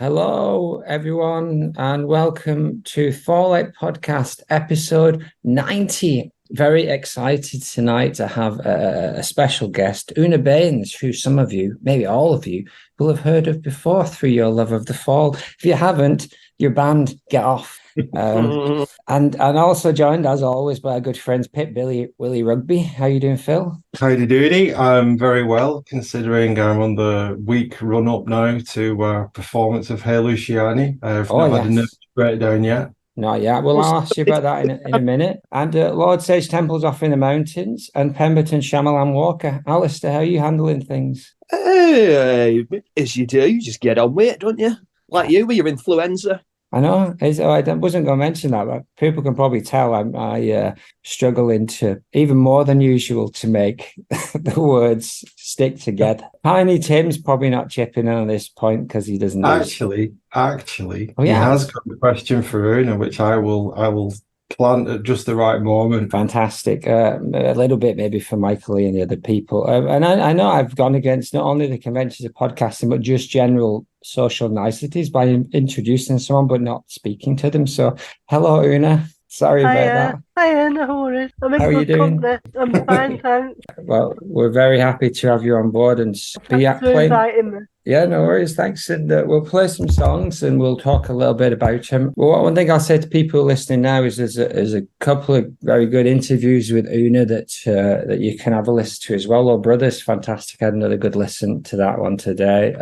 Hello, everyone, and welcome to Fallout Podcast episode 90. Very excited tonight to have a special guest, Una Baines, who some of you, maybe all of you, will have heard of before through your love of the fall. If you haven't, your band, get off. And also joined, as always, by our good friends Pip, Billy, Willie Rugby. How you doing, Phil? Howdy doody. I'm very well, considering I'm on the week run up now to performance of Hey Luciani. I've not had a nervous breakdown yet. Not yet. Well, I'll ask you about that in a minute. And Lord Sage Temple's off in the mountains, and Pemberton Shyamalan Walker. Alistair, how are you handling things? As you do, you just get on with it, don't you? Like you with your influenza. I know. I wasn't going to mention that, but people can probably tell I struggle into even more than usual to make the words stick together. Tiny Tim's probably not chipping in on this point because he doesn't. Actually, he has got a question for Una, which I will plant at just the right moment. Fantastic. A little bit maybe for Michael and the other people. And I know I've gone against not only the conventions of podcasting, but just general social niceties by introducing someone but not speaking to them. So hello, Una. Sorry about that. Hiya, no worries. I'm in How are you doing? company. I'm fine, thanks. Well, we're very happy to have you on board and Thanks for inviting me. Yeah, no worries. Thanks. And we'll play some songs and we'll talk a little bit about him. Well, one thing I'll say to people listening now is there's a couple of very good interviews with Una that you can have a listen to as well. Or Brothers, fantastic. I had another good listen to that one today.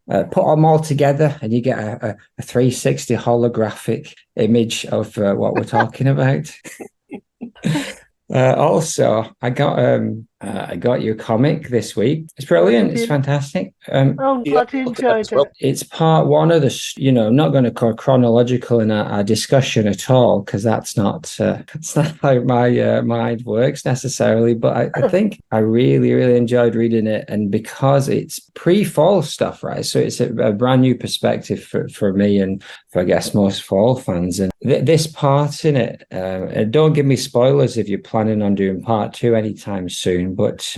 Put them all together and you get a 360 holographic image of what we're talking about. Also, I got your comic this week. It's brilliant. It's fantastic. I'm glad you enjoyed it. It's part one of the, I'm not going to go chronological in our discussion at all because that's not how my mind works necessarily. But I think I really, really enjoyed reading it, and because it's pre-fall stuff, right? So it's a brand new perspective for me and for I guess most fall fans. And this part in it, don't give me spoilers if you're planning on doing part two anytime soon. But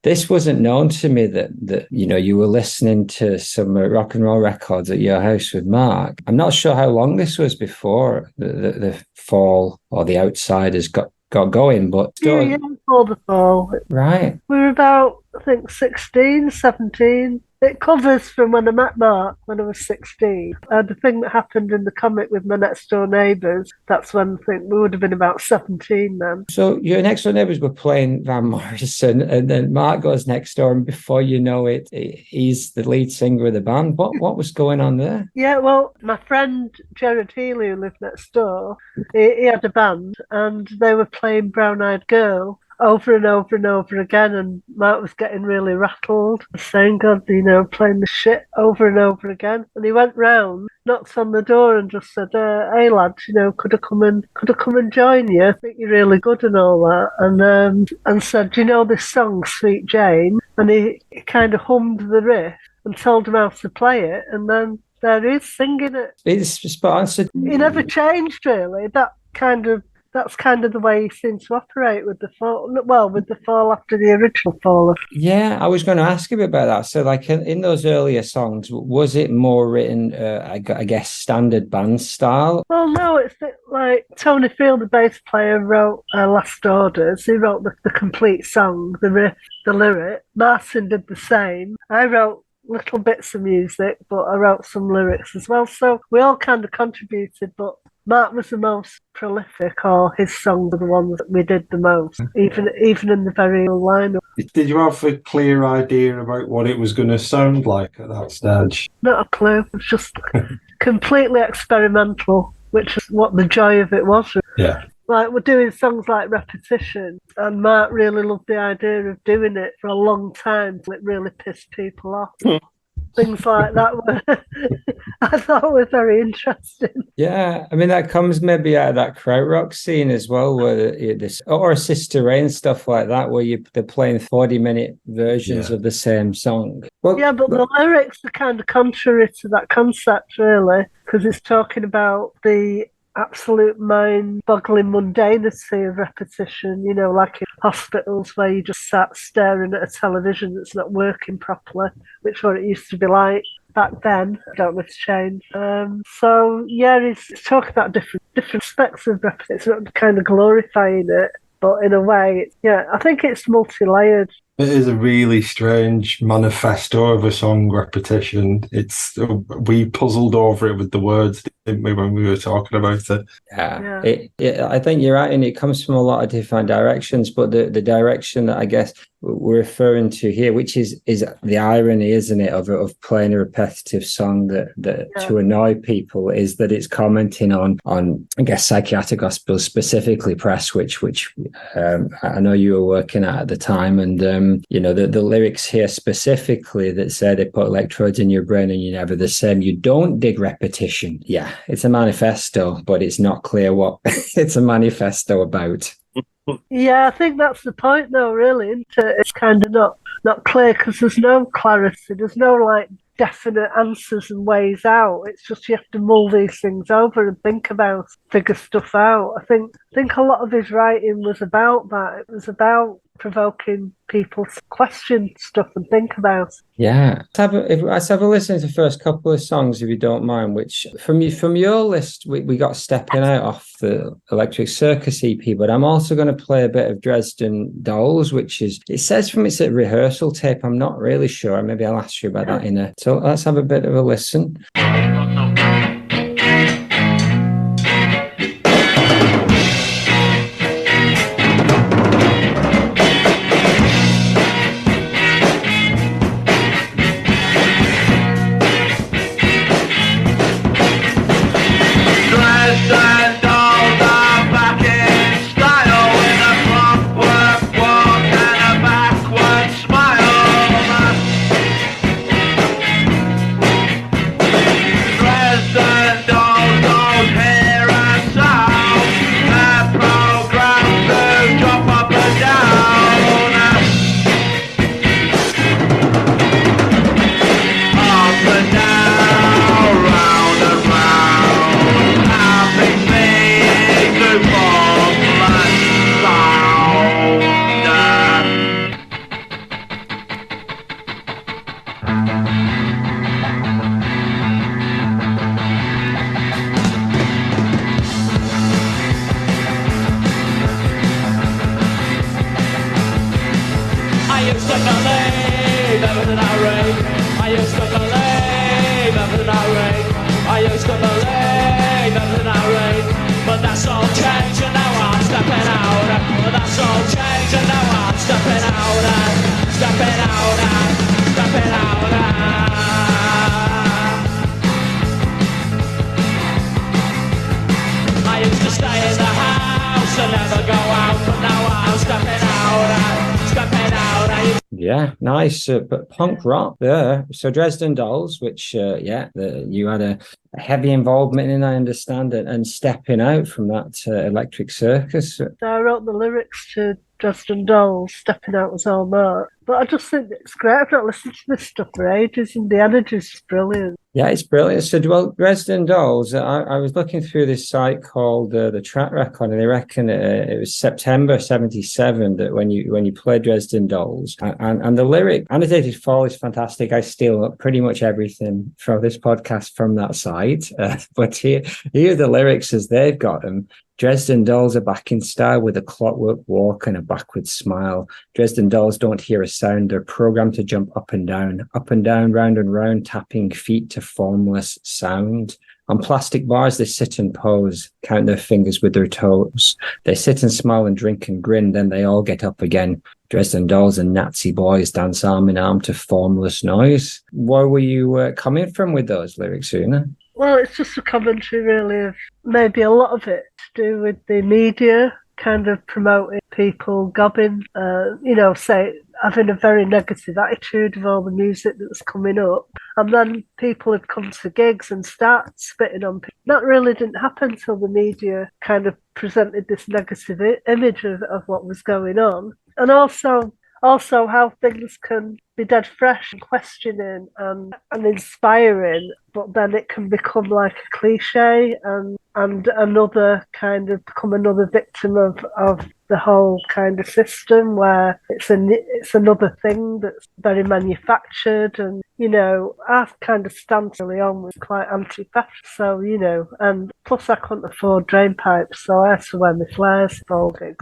this wasn't known to me that you were listening to some rock and roll records at your house with Mark. I'm not sure how long this was before the fall or the Outsiders got going, but still, yeah, before the fall. Right. We were about, I think, 16, 17. It covers from when I met Mark when I was 16. The thing that happened in the comic with my next door neighbours, that's when I think we would have been about 17 then. So your next door neighbours were playing Van Morrison, and then Mark goes next door, and before you know it, he's the lead singer of the band. What was going on there? Yeah, well, my friend Jared Healy, who lived next door, he had a band, and they were playing Brown Eyed Girl over and over and over again, and Mark was getting really rattled, saying, God, playing the shit over and over again. And he went round, knocked on the door and just said, hey lads, could I come and join you? I think you're really good and all that. And said, this song, Sweet Jane? And he kind of hummed the riff and told him how to play it, and then there he is singing it. It's sponsored. He never changed really. That's kind of the way he seems to operate with the fall. Well, with the fall after the original fall. Yeah, I was going to ask you about that. So, like in those earlier songs, was it more written, I guess, standard band style? Well, no, it's like Tony Field, the bass player, wrote Last Orders. He wrote the complete song, the riff, the lyric. Martin did the same. I wrote little bits of music, but I wrote some lyrics as well. So we all kind of contributed, but Mark was the most prolific, or his songs were the ones that we did the most, even in the very old lineup. Did you have a clear idea about what it was going to sound like at that stage? Not a clue. It was just completely experimental, which is what the joy of it was. Yeah. Like, we're doing songs like Repetition, and Mark really loved the idea of doing it for a long time. It really pissed people off. Things like that were I thought were very interesting. Yeah, I mean that comes maybe out of that krautrock scene as well, where this or Sister Ray and stuff like that, where they're playing 40-minute versions of the same song. Well, yeah, but the lyrics are kind of contrary to that concept, really, because it's talking about the absolute mind-boggling mundanity of repetition, like in hospitals where you just sat staring at a television that's not working properly, which is what it used to be like. back then. I don't know if it's changed. So yeah, he's talking about different aspects of repetition. It's not kind of glorifying it, but in a way, I think it's multi-layered. It is a really strange manifesto of a song repetition. We puzzled over it with the words, didn't we, when we were talking about it? Yeah. I think you're right, and it comes from a lot of different directions, but the direction that I guess we're referring to here, which is the irony, isn't it, of playing a repetitive song that to annoy people, is that it's commenting on I guess psychiatric hospitals, specifically Prestwich, which I know you were working at the time, and the lyrics here specifically that say they put electrodes in your brain and you're never the same. You don't dig repetition. Yeah, it's a manifesto, but it's not clear what it's a manifesto about. Yeah, I think that's the point, though, really, isn't it? It's kind of not clear because there's no clarity. There's no, like, definite answers and ways out. It's just you have to mull these things over and figure stuff out. I think a lot of his writing was about that. It was about provoking people to question stuff and think about. Yeah. Let's have a listen to the first couple of songs, if you don't mind, which from your list, we got Stepping Out off the Electric Circus EP, but I'm also going to play a bit of Dresden Dolls, which it says from it's a rehearsal tape. I'm not really sure. Maybe I'll ask you about that so let's have a bit of a listen. Yeah, nice, but punk rock there. So Dresden Dolls, which, you had a heavy involvement in, I understand it, and Stepping Out from that Electric Circus. So I wrote the lyrics to Dresden Dolls. Stepping Out was all that. But I just think it's great. I've not listened to this stuff for ages, and the energy's brilliant. Yeah, it's brilliant. So, Dresden Dolls, I was looking through this site called the Track Record, and they reckon it was September 1977 that when you play Dresden Dolls, and the lyric, Annotated Fall is fantastic. I steal pretty much everything from this podcast from that site. But here are the lyrics as they've got them. Dresden Dolls are back in style with a clockwork walk and a backward smile. Dresden Dolls don't hear a sound. They're programmed to jump up and down, round and round, tapping feet to formless sound. On plastic bars, they sit and pose, count their fingers with their toes. They sit and smile and drink and grin, then they all get up again. Dresden Dolls and Nazi boys dance arm in arm to formless noise. Where were you coming from with those lyrics, Una? Well, it's just a commentary, really, of maybe a lot of it to do with the media kind of promoting people gobbing, say, having a very negative attitude of all the music that was coming up. And then people had come to gigs and start spitting on people. That really didn't happen until the media kind of presented this negative image of what was going on. And also how things can be dead fresh and questioning and inspiring, but then it can become like a cliche and another kind of become another victim of the whole kind of system where it's another thing that's very manufactured and our kind of stance early on was quite anti-fashion. So, and plus I couldn't afford drain pipes, so I had to wear my flares for all gigs.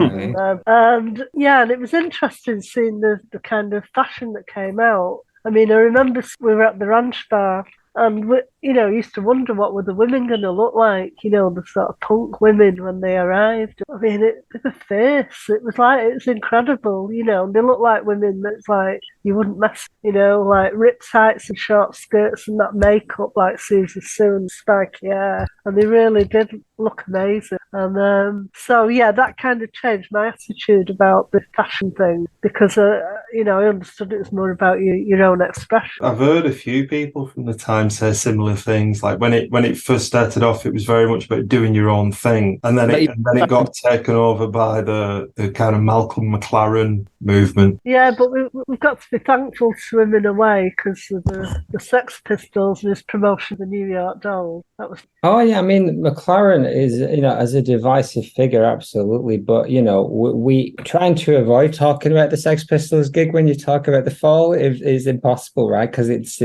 And it was interesting seeing the kind of fashion that came out. I mean, I remember we were at the ranch bar, and we, used to wonder what were the women going to look like, the sort of punk women when they arrived. I mean, they were fierce. It's incredible, and they look like women that's like, you wouldn't mess, like ripped tights and short skirts and that makeup like Susie Sue and spiky hair. And they really did look amazing. And that kind of changed my attitude about the fashion thing because, I understood it was more about your own expression. I've heard a few people from the time say similar things. Like when it first started off, it was very much about doing your own thing, and then it got taken over by the kind of Malcolm McLaren movement. Yeah, but we've got to be thankful to him in a way because of the Sex Pistols and his promotion of the New York Dolls. That was. Oh yeah, I mean McLaren is as a divisive figure, absolutely. But we trying to avoid talking about the Sex Pistols gig when you talk about the Fall is impossible, right? Because it's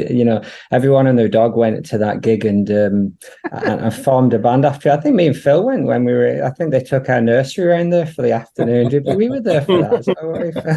everyone and their dog went to that gig and formed a band after. I think me and Phil went when we were. I think they took our nursery around there for the afternoon. We were there for that.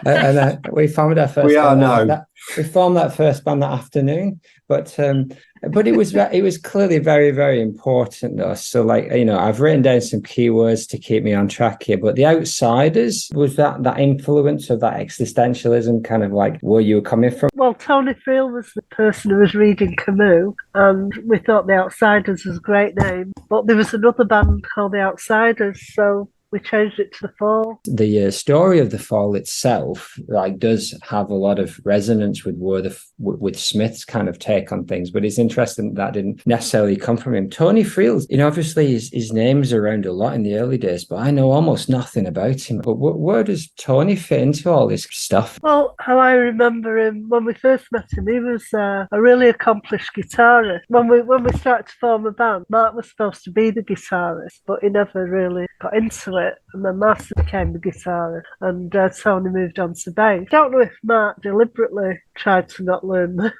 And we formed our first. We are now. We formed that first band that afternoon, but it was clearly very, very important though. So I've written down some keywords to keep me on track here, but the Outsiders, was that influence of that existentialism kind of like where you were coming from? Well, Tony Field was the person who was reading Camus, and we thought the Outsiders was a great name, but there was another band called the Outsiders, so we changed it to the Fall. The story of the Fall itself, does have a lot of resonance with Smith's kind of take on things. But it's interesting that didn't necessarily come from him. Tony Fields, obviously his name's around a lot in the early days, but I know almost nothing about him. But where does Tony fit into all this stuff? Well, how I remember him when we first met him, he was a really accomplished guitarist. When we started to form a band, Mark was supposed to be the guitarist, but he never really got into it. And then Martin became the guitarist, and Tony moved on to bass. I don't know if Mark deliberately tried to not learn the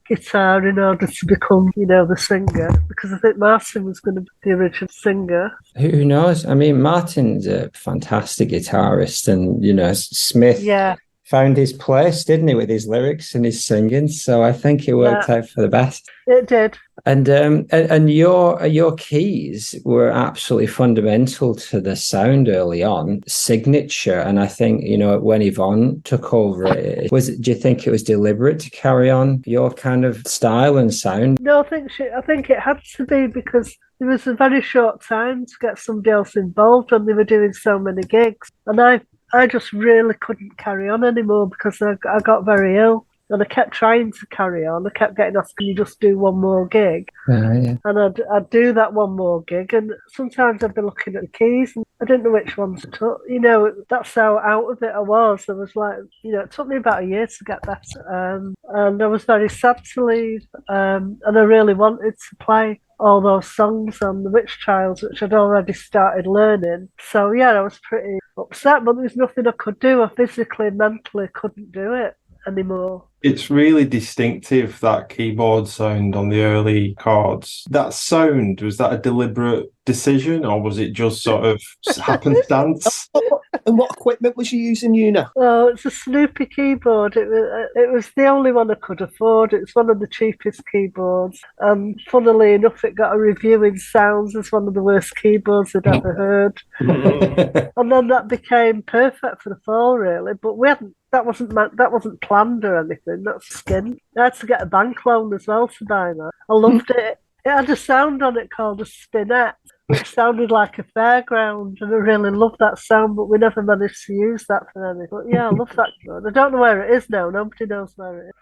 guitar in order to become, the singer, because I think Martin was going to be the original singer. Who knows? I mean, Martin's a fantastic guitarist, and Smith. Yeah. Found his place, didn't he, with his lyrics and his singing? So I think it worked out for the best. It did. And your keys were absolutely fundamental to the sound early on, signature. And I think when Yvonne took over it, do you think it was deliberate to carry on your kind of style and sound? No, I think it had to be because there was a very short time to get somebody else involved when they were doing so many gigs, and I just really couldn't carry on anymore because I got very ill and I kept trying to carry on. I kept getting asked, can you just do one more gig? Yeah. And I'd do that one more gig, and sometimes I'd be looking at the keys and I didn't know which ones to touch. That's how out of it I was. I was like, it took me about a year to get better. And I was very sad to leave. And I really wanted to play all those songs on the Witch Trials, which I'd already started learning. So I was pretty upset, but there was nothing I could do. I physically, mentally couldn't do it anymore. It's really distinctive, that keyboard sound on the early chords. That sound, was that a deliberate decision, or was it just sort of happenstance? And what equipment was you using, Una? Oh, it's a Snoopy keyboard. It was the only one I could afford. It's one of the cheapest keyboards. And funnily enough, it got a review in Sounds as one of the worst keyboards I'd ever heard. And then that became perfect for the Fall, really. But that wasn't planned or anything. That's skin. I had to get a bank loan as well to buy that. I loved it. It had a sound on it called a spinet, which sounded like a fairground, and I really loved that sound, but we never managed to use that for anything. But I love that one. I don't know where it is now. Nobody knows where it is.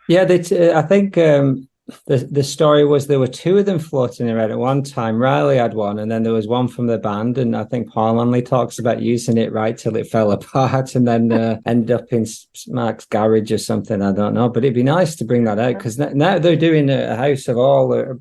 Yeah, I think the story was there were two of them floating around at one time. Riley had one, and then there was one from the band, and I think Paul Manley talks about using it right till it fell apart and then end up in Mark's garage or something. I don't know, but it'd be nice to bring that out because now they're doing a House of All,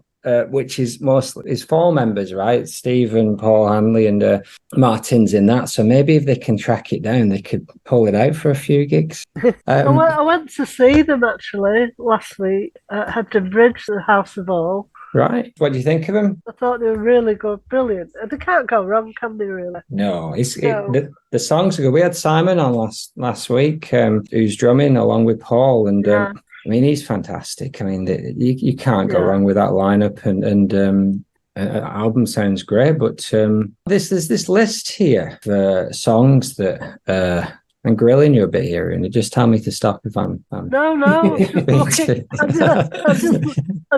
which is mostly is F.A.L.L.O.U.T.P.O.D.C.A.S.T members, right? Stephen, Paul Hanley, and Martin's in that. So maybe if they can track it down, they could pull it out for a few gigs. I went to see them actually last week at Hebden Bridge, the House of All. Right. What do you think of them? I thought they were really good, brilliant. They can't go wrong, can they? Really? No, the songs are good. We had Simon on last week, who's drumming along with Paul, and I mean he's fantastic. I mean you can't go wrong with that lineup, and album sounds great. But there's this list here of songs that. I'm grilling you a bit here, and just tell me to stop if I'm No, I'm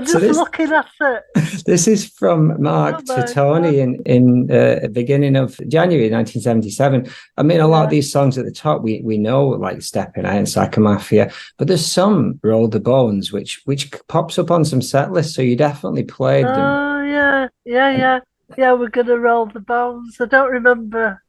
just looking at it. This is from Mark to Tony in the beginning of January 1977. I mean, a lot of these songs at the top we know, like Stepping Out and Psychomafia, but there's some Roll the Bones which pops up on some set lists, so you definitely played them. Oh yeah. We're gonna roll the bones. I don't remember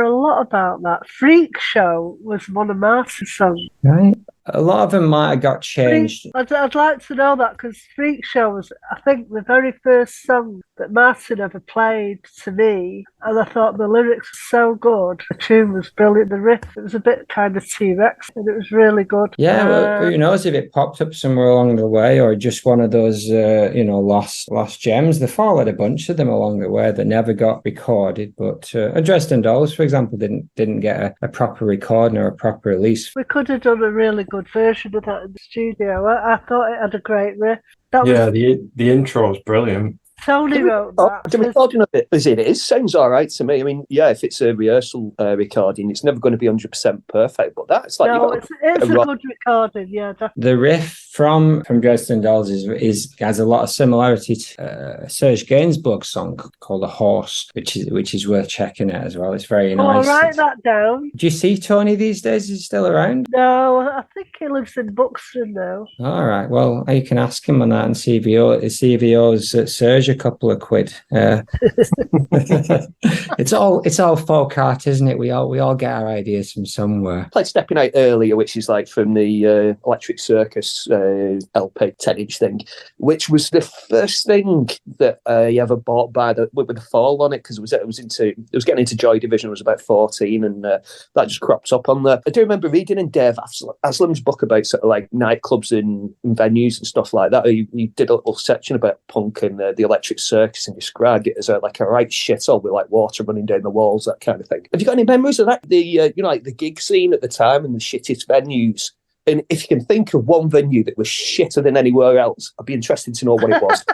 a lot about that. Freak Show was one of Martin's songs. Right. A lot of them might have got changed. I'd like to know that, because Freak Show was, I think, the very first song that Martin ever played to me, and I thought the lyrics were so good. The tune was brilliant. The riff, it was a bit kind of T-Rex, and it was really good. Yeah, well, who knows if it popped up somewhere along the way, or just one of those, lost gems. The F.A.L.L.O.U.T.P.O.D.C.A.S.T had a bunch of them along the way that never got recorded, but Dresden Dolls, for example, didn't get a proper recording or a proper release. We could have done a really good version of that in the studio. I thought it had a great riff. The intro is brilliant. Tony wrote that. The recording of it as it is sounds all right to me. I mean, if it's a rehearsal recording, it's never going to be 100% perfect, but that's like... No, it's a good recording, yeah, definitely. The riff from Dresden Dolls has a lot of similarity to Serge Gainsbourg's song called A Horse, which is worth checking out as well. It's very nice. I'll write that down. Do you see Tony these days? Is he still around? No, I think he lives in Buxton now. All right, well, you can ask him on that and see if he owes Serge a couple of quid. It's all folk art, isn't it? We all get our ideas from somewhere. I played Stepping Out earlier, which is like from the Electric Circus LP 10-inch thing, which was the first thing that I ever bought with the F.A.L.L.O.U.T.P.O.D.C.A.S.T on it, because it was getting into Joy Division. I was about 14, and that just cropped up on there. I do remember reading in Dave Aslam's book about sort of like nightclubs and venues and stuff like that. He did a little section about punk and the Electric Circus, and described it as like a right shithole with like water running down the walls, that kind of thing. Have you got any memories of that? Like the gig scene at the time and the shittest venues? And if you can think of one venue that was shitter than anywhere else, I'd be interested to know what it was.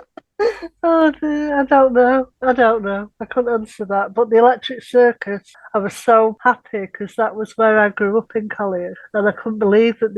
Oh dear, I don't know. I couldn't answer that. But the Electric Circus, I was so happy because that was where I grew up in Collier, and I couldn't believe that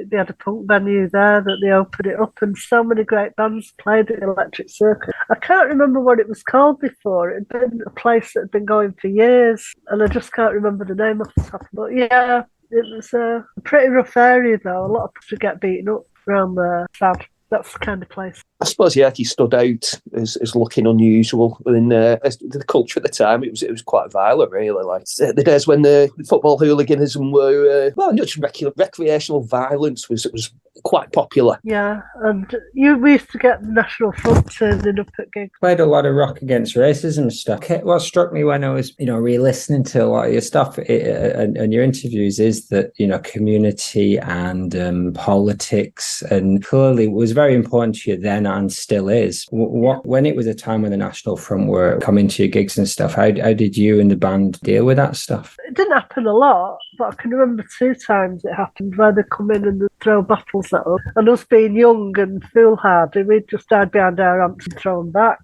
they had a punk venue there, that they opened it up, and so many great bands played at the Electric Circus. I can't remember what it was called before. It had been a place that had been going for years, and I just can't remember the name off the top. But yeah, it was a pretty rough area though. A lot of people get beaten up around there. Sad. That's the kind of place. I suppose, he stood out as looking unusual in the culture at the time. It was quite violent, really. Like the days when the football hooliganism were, not just recreational violence was quite popular. Yeah, and we used to get the National Front turning up at gigs. Played a lot of Rock Against Racism stuff. What struck me when I was, re-listening to a lot of your stuff and your interviews is that, community and politics, and clearly was very important to you then and still is. When it was a time when the National Front were coming to your gigs and stuff, how did you and the band deal with that stuff? It didn't happen a lot, but I can remember 2 times it happened where they come in and they throw bottles at us. And us being young and foolhardy, we'd just hide behind our amps and throw them back,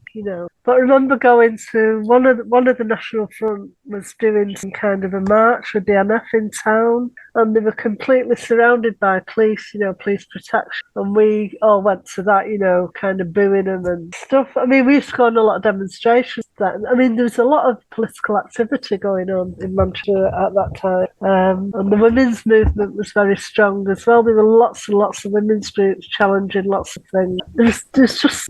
But I remember going to one of the National Front was doing some kind of a march with the NF in town, and they were completely surrounded by police, police protection. And we all went to that, kind of booing them and stuff. I mean, we used to go on a lot of demonstrations then. I mean, there was a lot of political activity going on in Manchester at that time. And the women's movement was very strong as well. There were lots and lots of women's groups challenging lots of things. There's just,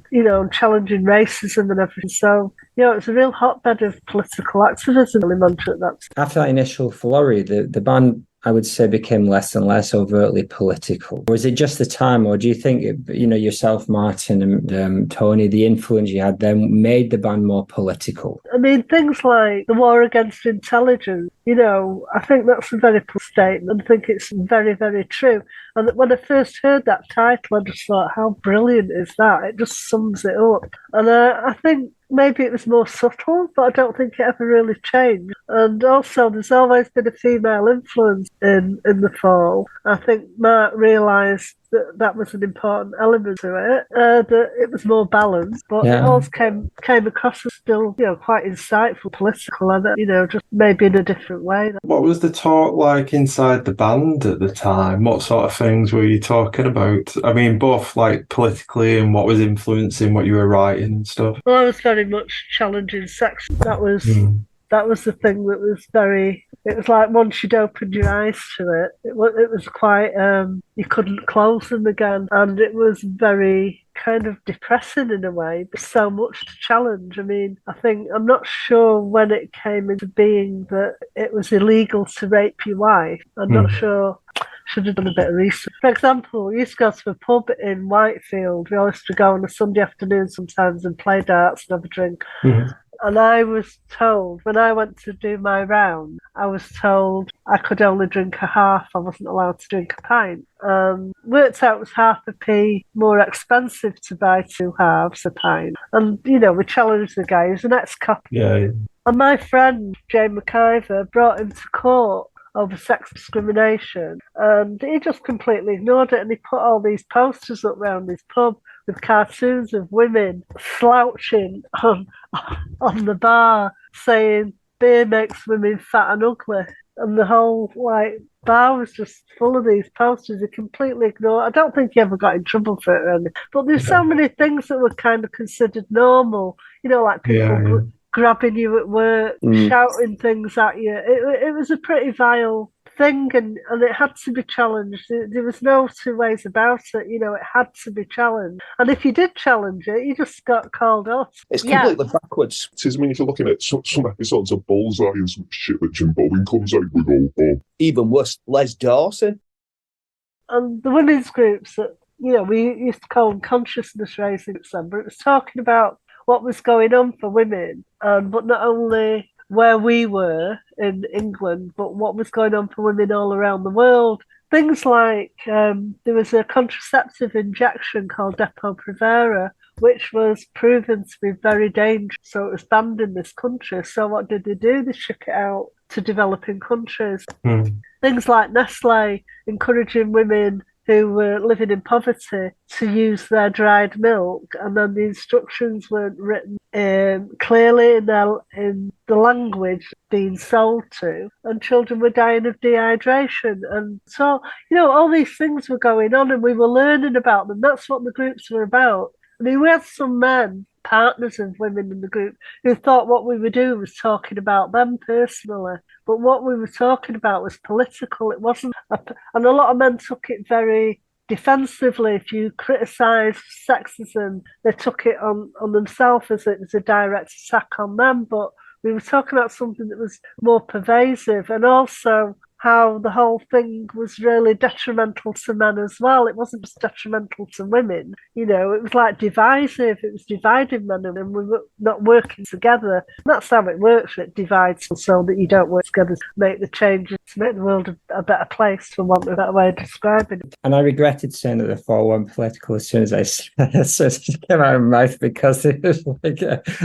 challenging racism and everything. So, it's a real hotbed of political activism in Manchester at that time. After that initial flurry, the band I would say, became less and less overtly political? Or is it just the time? Or do you think, yourself, Martin, and Tony, the influence you had then made the band more political? I mean, things like the war against intelligence, I think that's a very poor statement. I think it's very, very true. And when I first heard that title, I just thought, how brilliant is that? It just sums it up. And I think maybe it was more subtle, but I don't think it ever really changed. And also, there's always been a female influence in the Fall. I think Mark realised that was an important element to it, that it was more balanced, but it also came across as still, quite insightful, political, and, just maybe in a different way. What was the talk like inside the band at the time? What sort of things were you talking about? I mean, both like politically and what was influencing what you were writing and stuff. Well, I was very much challenging sex. That was the thing that was very. It was like once you'd opened your eyes to it, it was quite. You couldn't close them again, and it was very kind of depressing in a way. There's so much to challenge. I mean, I'm not sure when it came into being that it was illegal to rape your wife. I'm not sure. Should have done a bit of research. For example, we used to go to a pub in Whitefield. We used to go on a Sunday afternoon sometimes and play darts and have a drink. And I was told, when I went to do my round, I was told I could only drink a half. I wasn't allowed to drink a pint. Worked out it was half a p more expensive to buy 2 halves a pint. And, we challenged the guy. He was an ex-cop. Yeah. And my friend, Jane McIver, brought him to court over sex discrimination, and he just completely ignored it, and he put all these posters up round his pub with cartoons of women slouching on the bar saying beer makes women fat and ugly, and the whole bar was just full of these posters. He completely ignored. I don't think he ever got in trouble for it or anything, but there's so many things that were kind of considered normal, like people grabbing you at work, shouting things at you. It was a pretty vile thing, and it had to be challenged. There was no two ways about it. It had to be challenged. And if you did challenge it, you just got called off. It's completely backwards. I mean, if you're looking at some episodes of Bullseye and some shit that Jim Bowen comes out with all Bob. Even worse, Les Dawson. And the women's groups that, we used to call them consciousness raising but it was talking about what was going on for women, but not only where we were in England, but what was going on for women all around the world. Things like there was a contraceptive injection called Depo-Provera, which was proven to be very dangerous, so it was banned in this country. So what did they do? They shook it out to developing countries. Things like Nestle encouraging women who were living in poverty to use their dried milk, and then the instructions weren't written clearly in the language being sold to, and children were dying of dehydration. And so, all these things were going on, and we were learning about them. That's what the groups were about. I mean, we had some men, partners of women in the group, who thought what we were doing was talking about them personally. But what we were talking about was political. It wasn't, and a lot of men took it very defensively. If you criticised sexism, they took it on themselves as it was a direct attack on them. But we were talking about something that was more pervasive, and also how the whole thing was really detrimental to men as well. It wasn't just detrimental to women. It was like divisive. It was dividing men, and we were not working together. And that's how it works. It divides so that you don't work together to make the changes, to make the world a better place, for want of a better way of describing it. And I regretted saying that the Fall weren't political as soon as it came out of my mouth, because it was like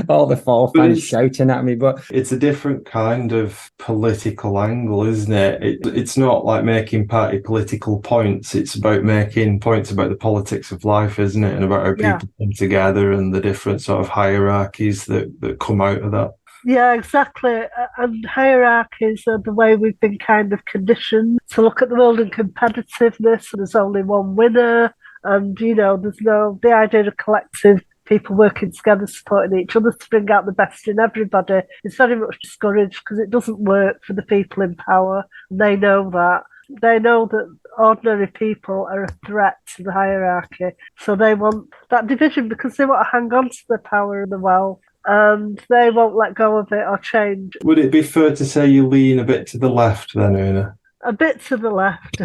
all the Fall fans shouting at me. But it's a different kind of political angle, isn't it? It's not like making party political points. It's about making points about the politics of life, isn't it? And about how people come together and the different sort of hierarchies that come out of that. Yeah, exactly. And hierarchies are the way we've been kind of conditioned to look at the world in competitiveness, and there's only one winner. And, there's the idea of collective people working together, supporting each other to bring out the best in everybody is very much discouraged, because it doesn't work for the people in power. And they know that. They know that ordinary people are a threat to the hierarchy. So they want that division because they want to hang on to the power and the wealth, and they won't let go of it or change. Would it be fair to say you lean a bit to the left then, Una? a bit to the left.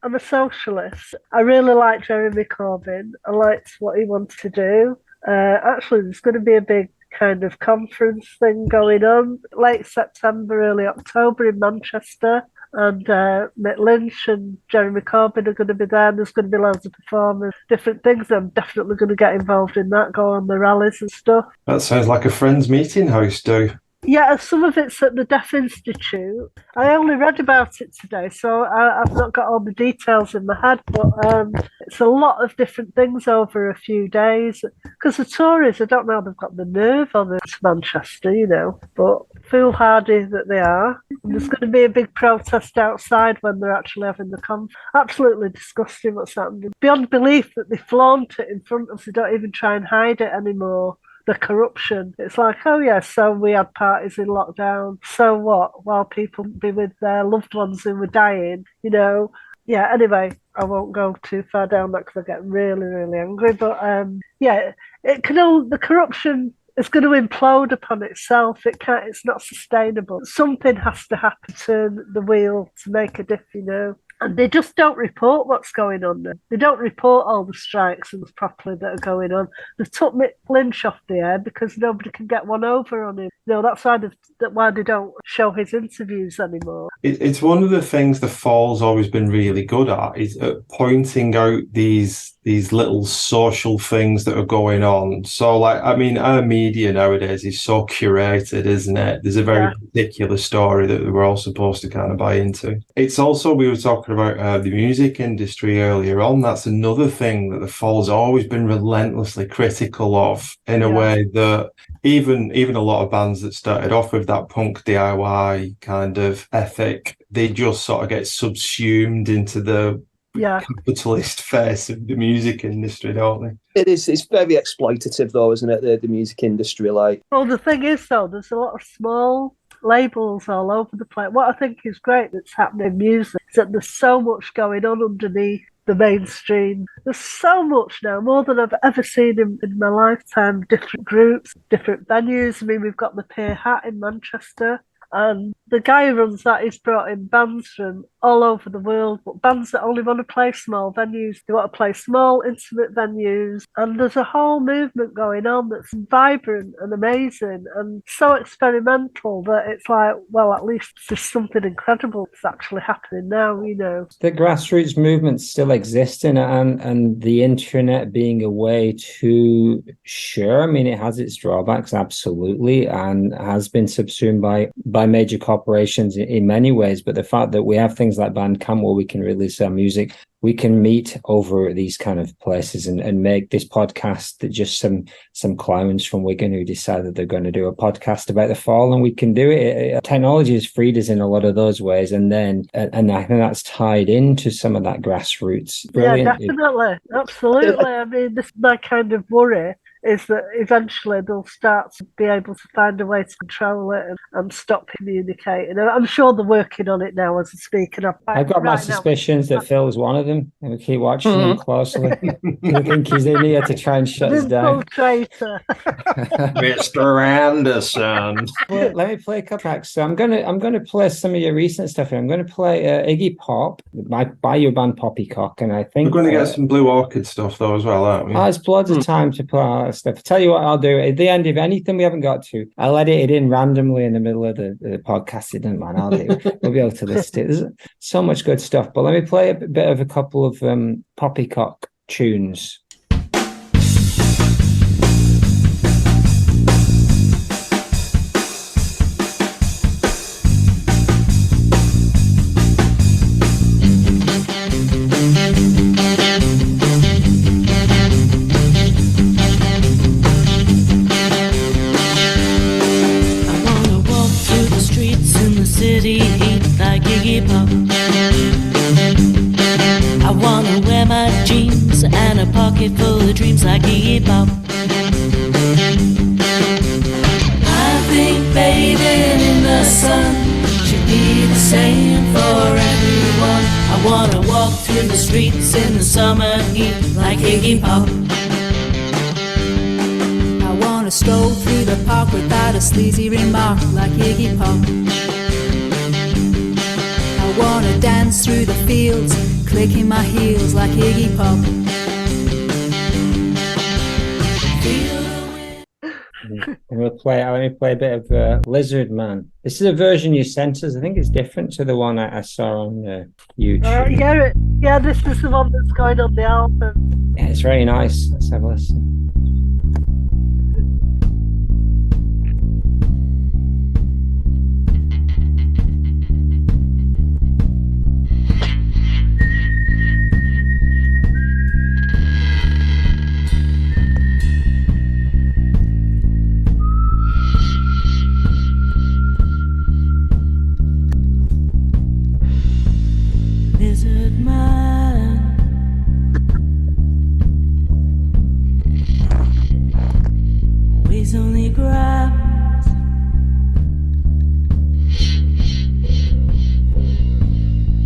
I'm a socialist. I really like Jeremy Corbyn. I liked what he wanted to do. Actually, there's going to be a big kind of conference thing going on late September, early October in Manchester. And Mick Lynch and Jeremy Corbyn are going to be there. And there's going to be loads of performers, different things. I'm definitely going to get involved in that, go on the rallies and stuff. That sounds like a Friends meeting host do. Yeah, some of it's at the Deaf Institute. I only read about it today, so I've not got all the details in my head, but it's a lot of different things over a few days. Because the Tories, I don't know if they've got the nerve on this Manchester, you know, but foolhardy that they are. And there's going to be a big protest outside when they're actually having the conference. Absolutely disgusting what's happening. Beyond belief that they flaunt it in front of us, they don't even try and hide it anymore. The corruption. It's like, oh yeah, so we had parties in lockdown. So what? While people be with their loved ones who were dying, you know. Yeah, anyway, I won't go too far down that because I get really, really angry. But yeah, the corruption is going to implode upon itself. It's not sustainable. Something has to happen, turn the wheel to make a difference, you know. And they just don't report what's going on there. They don't report all the strikes and properly that are going on. They've took Mick Lynch off the air because nobody can get one over on him. You know, that's why they don't show his interviews anymore. It's one of the things the Fall's always been really good at, is at pointing out these little social things that are going on. So, like, I mean, our media nowadays is so curated, isn't it? There's a very particular story that we're all supposed to kind of buy into. It's also, we were talking about the music industry earlier on. That's another thing that the Fall's always been relentlessly critical of, in a way that even a lot of bands that started off with that punk DIY kind of ethic, they just sort of get subsumed into the capitalist face of the music industry, don't they? It is. It's very exploitative, though, isn't it? The music industry, like. Well, the thing is, though, there's a lot of small labels all over the place. What I think is great that's happening in music is that there's so much going on underneath the mainstream. There's so much now, more than I've ever seen in my lifetime. Different groups, different venues. I mean, we've got the Pier Hat in Manchester. And the guy who runs that, he's brought in bands from all over the world, but bands that only want to play small venues. They want to play small, intimate venues. And there's a whole movement going on that's vibrant and amazing and so experimental that it's like, well, at least there's something incredible that's actually happening now, you know. The grassroots movement still existing, and the internet being a way to, sure, I mean, it has its drawbacks, absolutely, and has been subsumed by major corporations in many ways, but the fact that we have things like Bandcamp where we can release our music, we can meet over these kind of places and make this podcast that just some clowns from Wigan who decided they're going to do a podcast about the Fall, and we can do it. Technology has freed us in a lot of those ways, and I think that's tied into some of that grassroots. Brilliant. Yeah, definitely, absolutely. I mean, this is my kind of worry, is that eventually they'll start to be able to find a way to control it and stop communicating. I'm sure they're working on it now as I speak. And I've got my suspicions that Phil is one of them, and we keep watching him closely. I think he's in here to try and shut us down. Traitor. Mr. Anderson. Well, let me play a couple tracks. So I'm gonna play some of your recent stuff here. I'm going to play Iggy Pop by your band Poppycock, and I think we're going to get some Blue Orchid stuff though as well, aren't we? It's loads of time to play stuff. Tell you what I'll do at the end, if anything we haven't got to, I'll edit it in randomly in the middle of the podcast. It doesn't matter. I'll do it. We'll be able to list it. There's so much good stuff. But let me play a bit of a couple of Poppycock tunes. Iggy Pop. I wanna wear my jeans and a pocket full of dreams like Iggy Pop. I think bathing in the sun should be the same for everyone. I wanna walk through the streets in the summer heat like Iggy Pop. I wanna stroll through the park without a sleazy remark like Iggy Pop. dance through the fields, clicking my heels like Iggy Pop. And let me play a bit of Lizard Man. This is a version you sent us. I think it's different to the one I saw on YouTube. Yeah, this is the one that's going on the album. Yeah, it's very nice. Let's have a listen. Lizard man, weighs only grams.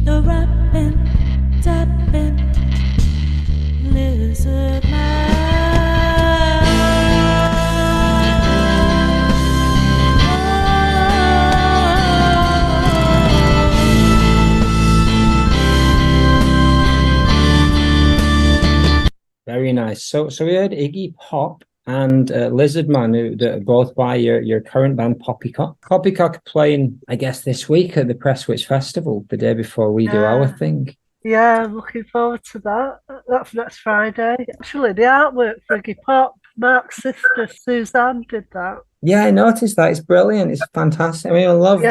The rapping, tapping, lizard man. Very nice. So we heard Iggy Pop and Lizard Man, who are both by your current band Poppycock. Poppycock playing, I guess, this week at the Prestwich Festival, the day before we do our thing. Yeah, I'm looking forward to that. That's next Friday. Actually, the artwork for Iggy Pop, Mark's sister Suzanne did that. Yeah, I noticed that. It's brilliant. It's fantastic. I mean, I love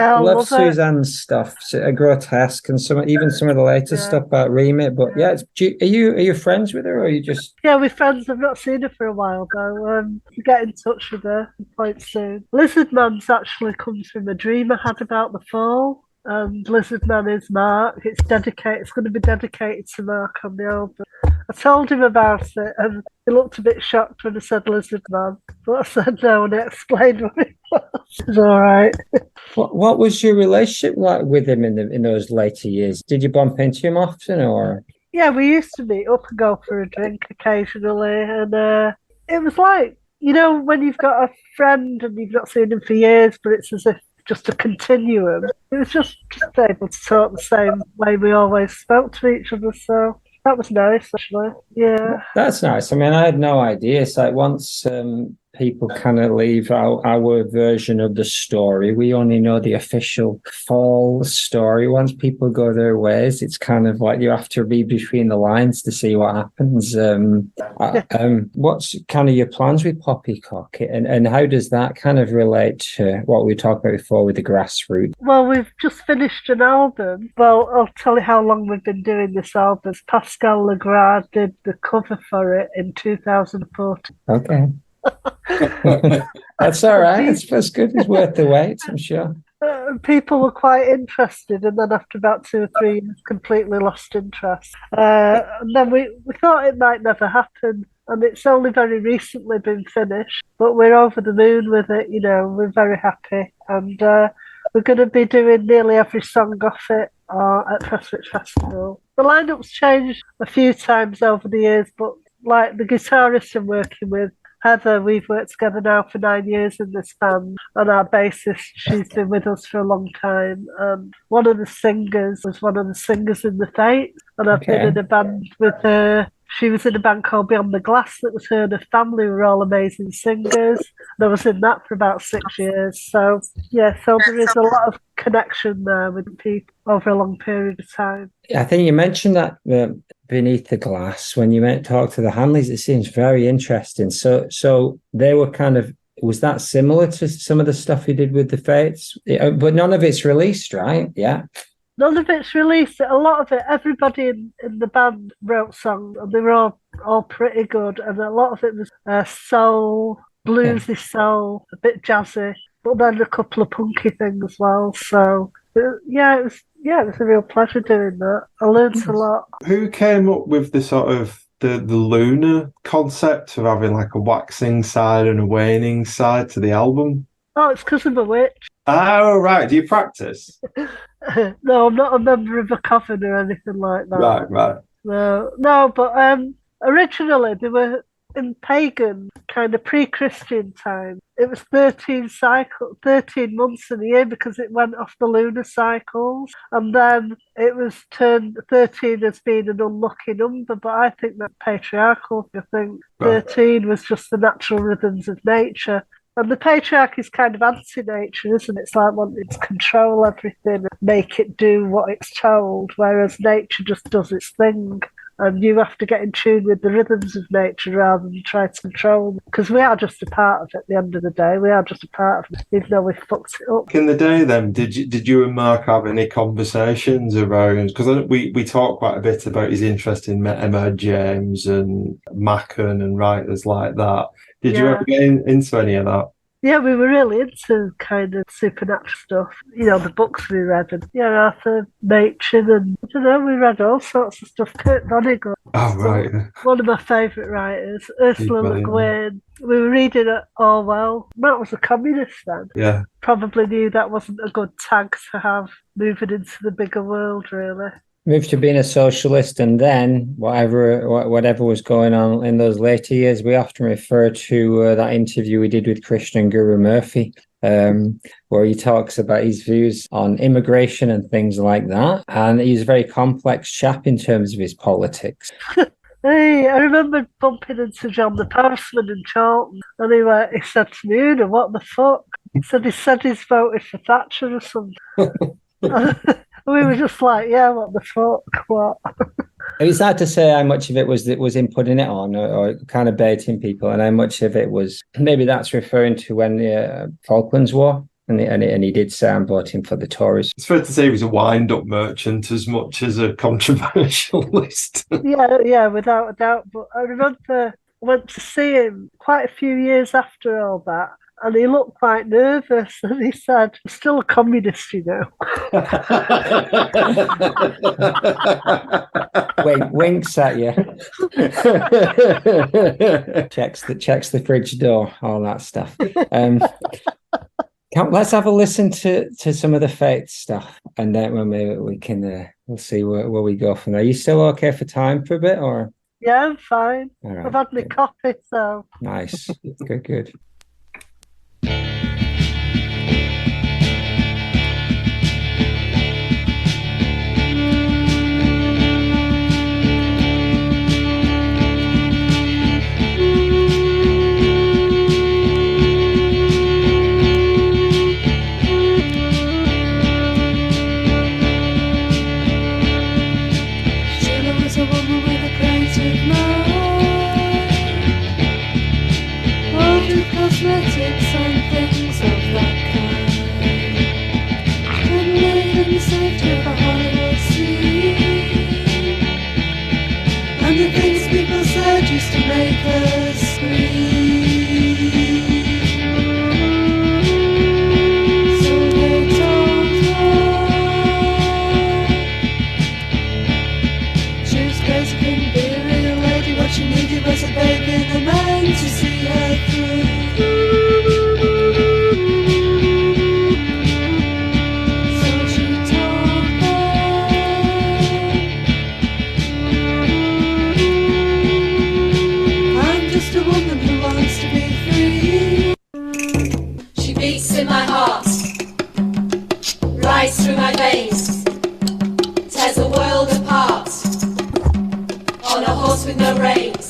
Suzanne's stuff. Grotesque, and even some of the later stuff about Remit. But yeah, are you friends with her, or are you just? Yeah, we're friends. I've not seen her for a while though. Get in touch with her quite soon. Lizard Man's actually comes from a dream I had about the fall. And Lizard Man is Mark. It's dedicated. It's going to be dedicated to Mark on the album. I told him about it, and he looked a bit shocked when I said Lizard Man. But I said no, and I explained what it was. It's all right. What was your relationship like with him in those later years? Did you bump into him often, or? Yeah, we used to meet up and go for a drink occasionally, and it was like, when you've got a friend and you've not seen him for years, but it's as if just a continuum. It was just able to talk the same way we always spoke to each other, so that was nice, actually. Yeah. That's nice. I mean, I had no idea. It's like once people kind of leave our version of the story, we only know the official fall story. Once people go their ways, it's kind of like you have to read between the lines to see what happens. What's kind of your plans with Poppycock, and how does that kind of relate to what we talked about before with the grassroots? Well, we've just finished an album. Well, I'll tell you how long we've been doing this album. Pascal Legrand did the cover for it in 2014. Okay. That's all right. It's good. It's worth the wait, I'm sure. People were quite interested, and then after about 2 or 3 years, completely lost interest. And then we thought it might never happen, and it's only very recently been finished. But we're over the moon with it. We're very happy, and we're going to be doing nearly every song off it at Prestwich Festival. The lineup's changed a few times over the years, but like the guitarist I'm working with, Heather, we've worked together now for 9 years in this band, and our bassist, she's been with us for a long time. One of the singers was one of the singers in the Fates, and I've been in a band with her. She was in a band called Beyond the Glass that was her and her family. We were all amazing singers. And I was in that for about 6 years. So there is a lot of connection there with people over a long period of time. I think you mentioned that Beneath the Glass when you talk to the Hanleys. It seems very interesting. So they were kind of, was that similar to some of the stuff you did with the Fates? But none of it's released, right? Yeah. None of it's released. A lot of it, everybody in the band wrote songs, and they were all pretty good. And a lot of it was soul, bluesy soul, a bit jazzy, but then a couple of punky things as well. So it was a real pleasure doing that. I learned a lot. Who came up with the sort of the lunar concept of having like a waxing side and a waning side to the album? Oh, it's because I'm a witch. Oh, right. Do you practice? No, I'm not a member of a coven or anything like that. Right. No, but originally they were in pagan, kind of pre-Christian time, it was 13 months in a year because it went off the lunar cycles. And then it was turned 13 as being an unlucky number. But I think that's patriarchal. I think 13 was just the natural rhythms of nature. And the patriarchy is kind of anti-nature, isn't it? It's like wanting to control everything and make it do what it's told, whereas nature just does its thing. And you have to get in tune with the rhythms of nature rather than try to control them. Because we are just a part of it at the end of the day. We are just a part of it, even though we fucked it up. In the day then, did you and Mark have any conversations around, because we talked quite a bit about his interest in Emma James and Machen and writers like that. Did you ever get into any of that? Yeah, we were really into kind of supernatural stuff. You know, the books we read, and Arthur Machen, and I don't know, we read all sorts of stuff. Kurt Vonnegut. Oh, right. One of my favourite writers, Ursula Le Guin. We were reading Orwell. Matt was a communist then. Yeah. Probably knew that wasn't a good tag to have moving into the bigger world, really. Moved to being a socialist, and then whatever was going on in those later years, we often refer to that interview we did with Krishnan Guru Murphy, where he talks about his views on immigration and things like that. And he's a very complex chap in terms of his politics. Hey, I remember bumping into John the Postman in Charlton, and he said to me, Una, what the fuck? He said he's voted for Thatcher or something. We were just like, yeah, what the fuck, what? It's hard to say how much of it was him putting it on or kind of baiting people, and how much of it was, maybe that's referring to when the Falklands War, and he did say, I'm voting for the Tories. It's fair to say he was a wind-up merchant as much as a controversialist. yeah, without a doubt. But I remember I went to see him quite a few years after all that, and he looked quite nervous, and he said, I'm still a communist, you know. Wait, winks at you. checks the fridge door, all that stuff. Let's have a listen to some of the Fate stuff, and then we can we'll see where we go from there. Are you still okay for time for a bit, or? Yeah, I'm fine. Right, I've had my coffee, so nice. Good. Cosmetics and things of that kind, and made in the safety of a Hollywood scene. And the things people said used to make us scream. So they told her she was crazy, couldn't be a real lady. What she needed was a baby and a man to see her through. In my heart, rides through my veins, tears the world apart, on a horse with no reins.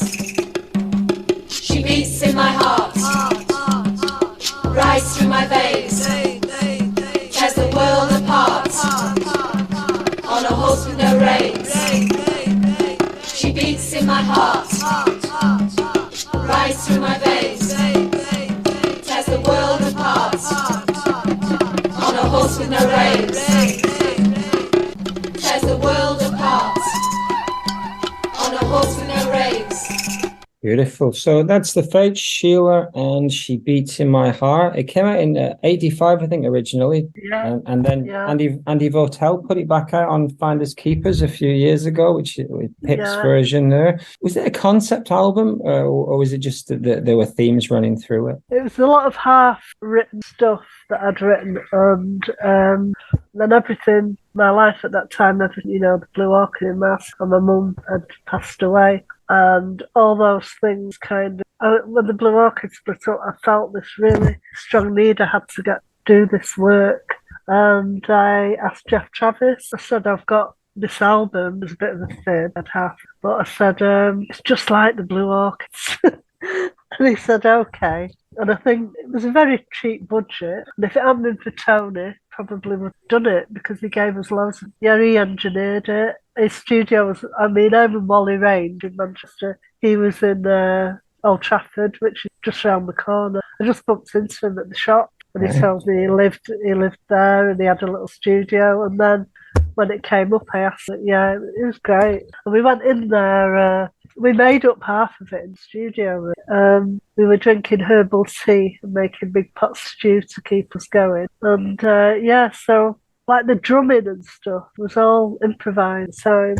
She beats in my heart, rides through my veins, tears the world apart, on a horse with no reins. She beats in my heart, rides through my veins, tears the world apart, on a horse with no reins. Tears the world apart, on a horse with no reins. Beautiful. So that's the Fate, Sheila, and She Beats in My Heart. It came out in 85, I think, originally. Yeah. And then Andy Votel put it back out on Finders Keepers a few years ago, which with Pip's version there. Was it a concept album, or was it just that there were themes running through it? It was a lot of half-written stuff that I'd written, and then everything, my life at that time, everything, the Blue Orchid in Mass, and my mum had passed away. and all those things kind of. When the Blue Orchids split up, I felt this really strong need. I had to do this work, and I asked Jeff Travis. I said, I've got this album. There's a bit of a fib I'd have, but I said, it's just like the Blue Orchids. And he said, okay. And I think it was a very cheap budget. And if it hadn't been for Tony, probably would have done it because he gave us loads. He engineered it. His studio was, I'm in Wally Range in Manchester. He was in Old Trafford, which is just round the corner. I just bumped into him at the shop and he told me he lived there and he had a little studio. And then when it came up, I asked it. Yeah, it was great. And we went in there. We made up half of it in the studio. We were drinking herbal tea and making big pots of stew to keep us going. And so like the drumming and stuff was all improvised. So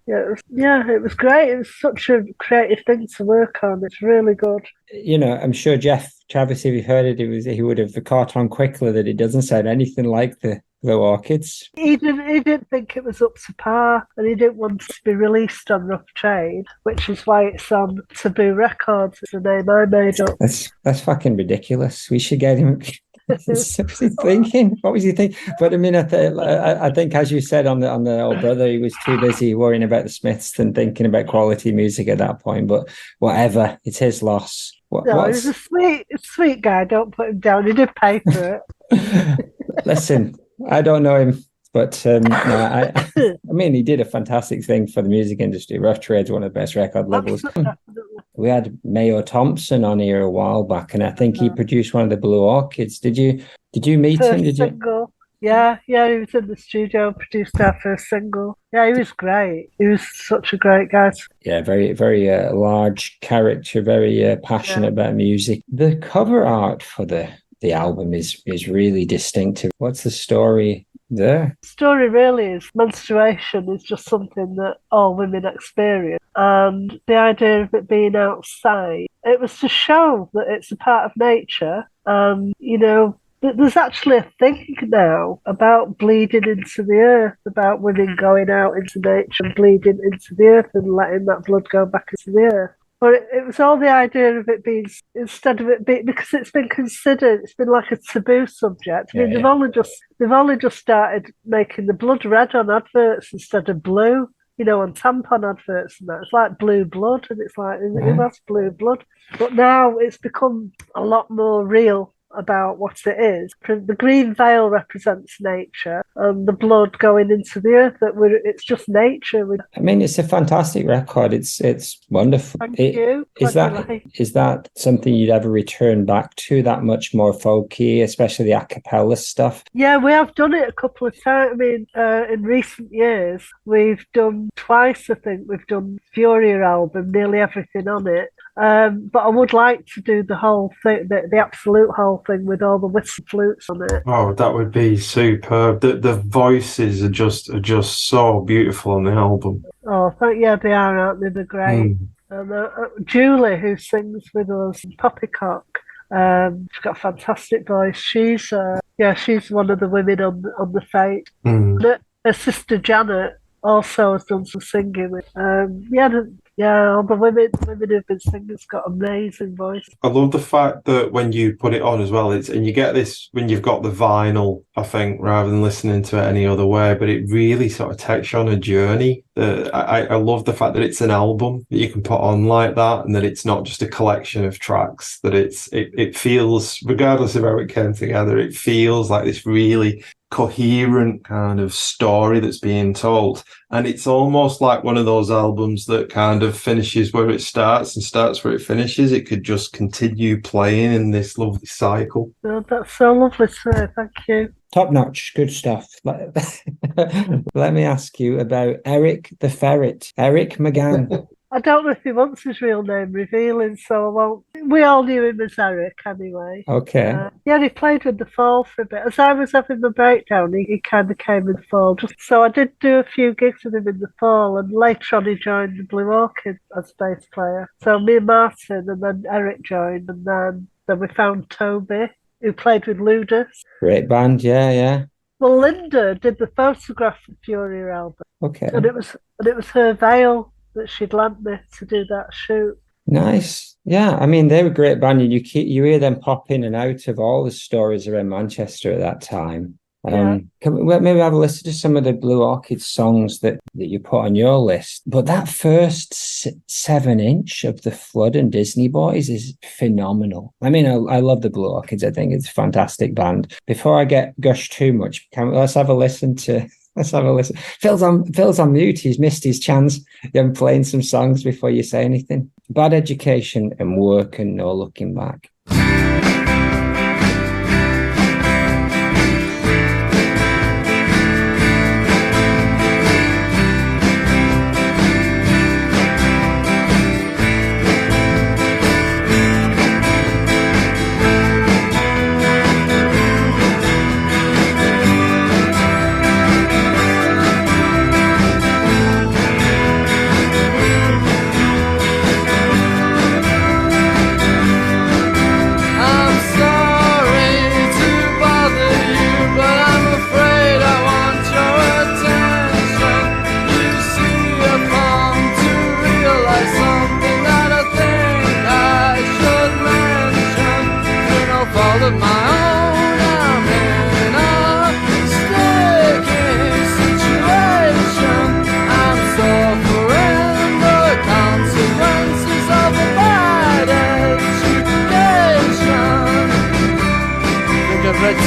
it was great. It was such a creative thing to work on. It's really good. I'm sure Jeff Travis, if he heard it, he would have caught on quickly that it doesn't sound anything like the Blue Orchids. He didn't think it was up to par, and he didn't want it to be released on Rough Trade, which is why it's on Taboo Records. It's the name I made up. That's fucking ridiculous. We should get him. What was he thinking? What was he thinking? But I mean, I think, as you said on the Old Brother, he was too busy worrying about the Smiths than thinking about quality music at that point. But whatever, it's his loss. He's a sweet guy. Don't put him down. He did pay for it. Listen, I don't know him, but I mean, he did a fantastic thing for the music industry. Rough Trade's one of the best record labels. We had Mayo Thompson on here a while back, and I think he produced one of the Blue Orchids. Did you meet him? Did you? Yeah, he was in the studio, produced our first single. Yeah, he was great. He was such a great guy. Yeah, very, very large character, very passionate about music. The cover art for the album is really distinctive. What's the story there? The story really is menstruation is just something that all women experience. And the idea of it being outside, it was to show that it's a part of nature. There's actually a thing now about bleeding into the earth, about women going out into nature and bleeding into the earth and letting that blood go back into the earth. But it was all the idea of it being, instead of it being, because it's been considered, it's been like a taboo subject. I mean, they've only just started making the blood red on adverts instead of blue, on tampon adverts and that. It's like blue blood, and it's like, who has blue blood? But now it's become a lot more real about what it is. The green veil represents nature, and the blood going into the earth, it's just nature. I mean, it's a fantastic record. It's wonderful. Thank you. Is that something you'd ever return back to, that much more folky, especially the a cappella stuff? Yeah, we have done it a couple of times. I mean, in recent years, we've done twice, I think. We've done Furia album, nearly everything on it. But I would like to do the whole thing, the absolute whole thing with all the whistle flutes on it. Oh, that would be superb. The voices are just so beautiful on the album. Oh, they are, aren't they? They're great. And Julie, who sings with us, Poppycock, she's got a fantastic voice. She's one of the women on the Fate. Her sister Janet also has done some singing with. All the women who've been singing has got amazing voice. I love the fact that when you put it on as well, and you get this when you've got the vinyl, I think, rather than listening to it any other way, but it really sort of takes you on a journey. I love the fact that it's an album that you can put on like that, and that it's not just a collection of tracks, that it feels, regardless of how it came together, it feels like this really coherent kind of story that's being told. And it's almost like one of those albums that kind of finishes where it starts and starts where it finishes. It could just continue playing in this lovely cycle. Oh, that's so lovely, sir. Thank you. Top notch, good stuff. Let me ask you about Eric the Ferret, Eric McGann. I don't know if he wants his real name revealing, so I won't. We all knew him as Eric anyway. Okay. He played with the F.A.L.L.U.T.P.O.D.C.A.S.T. for a bit. As I was having my breakdown, he kind of came in F.A.L.L.U.T.P.O.D.C.A.S.T. So I did do a few gigs with him in the fall, and later on he joined the Blue Orchids as bass player. So me and Martin, and then Eric joined, and then we found Toby, who played with Ludus. Great band, yeah. Well, Linda did the photograph for Furia album. Okay. And it was her veil that she'd lent me to do that shoot. Nice. Yeah, I mean, they were a great band, and you hear them pop in and out of all the stories around Manchester at that time. Can we maybe have a listen to some of the Blue Orchids songs that you put on your list? But that first 7-inch of the F.A.L.L.O.U.T.P.O.D.C.A.S.T and Disney Boys is phenomenal. I mean, I love the Blue Orchids. I think it's a fantastic band. Before I get gushed too much, let's have a listen to. Let's have a listen. Phil's on mute. He's missed his chance. I'm playing some songs before you say anything. Bad Education and Work and No Looking Back.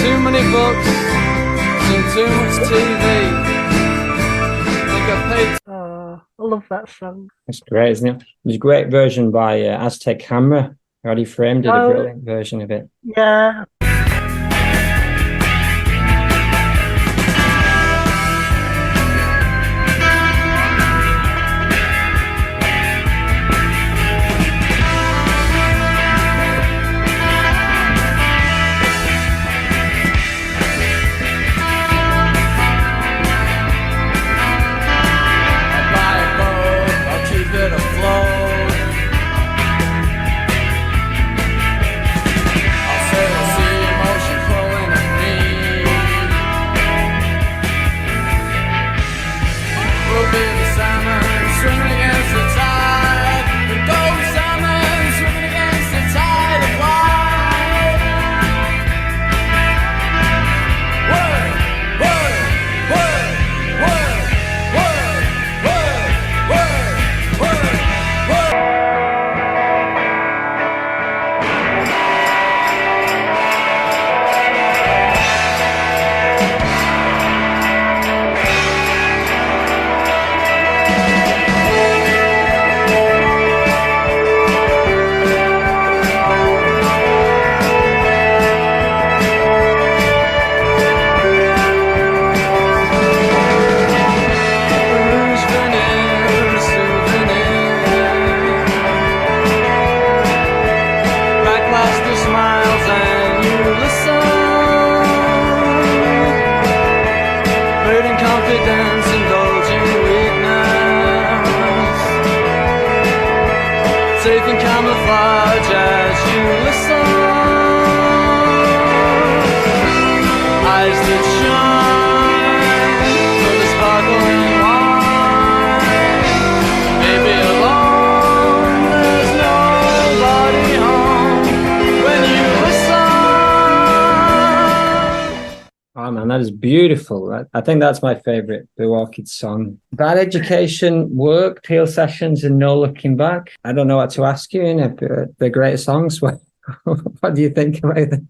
Too many books, seen too much TV. Oh, I love that song. It's great, isn't it? There's a great version by Aztec Camera. Roddy Frame did a brilliant version of it. Yeah. That is beautiful. I think that's my favorite Blue Orchids song. Bad Education, Work, Peel Sessions, and No Looking Back. I don't know what to ask you. They're great songs. What do you think about them?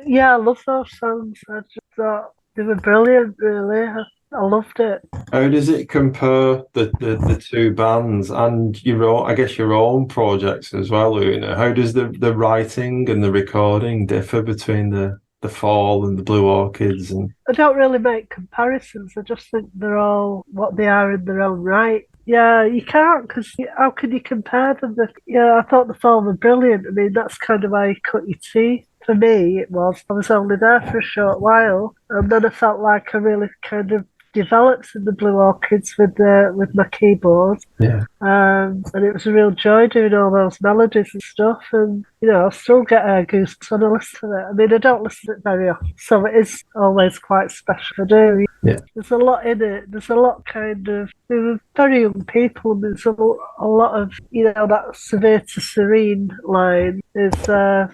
Yeah, I love those songs. I just thought they were brilliant, really. I loved it. How does it compare the two bands and your own projects as well, Una? How does the writing and the recording differ between the F.A.L.L.O.U.T.P.O.D.C.A.S.T and the Blue Orchids? And I don't really make comparisons. I just think they're all what they are in their own right. Yeah, you can't, because how can you compare them? I thought the F.A.L.L.O.U.T.P.O.D.C.A.S.T were brilliant. I mean, that's kind of how you cut your teeth. For me, it was. I was only there for a short while, and then I felt like I really kind of developed in the Blue Orchids with my keyboard. Yeah. And it was a real joy doing all those melodies and stuff. And I still get goosebumps when I listen to it. I mean, I don't listen to it very often, so it is always quite special to do. There's a lot in it. There's a lot they were very young people. There's a lot of, that severe to serene line is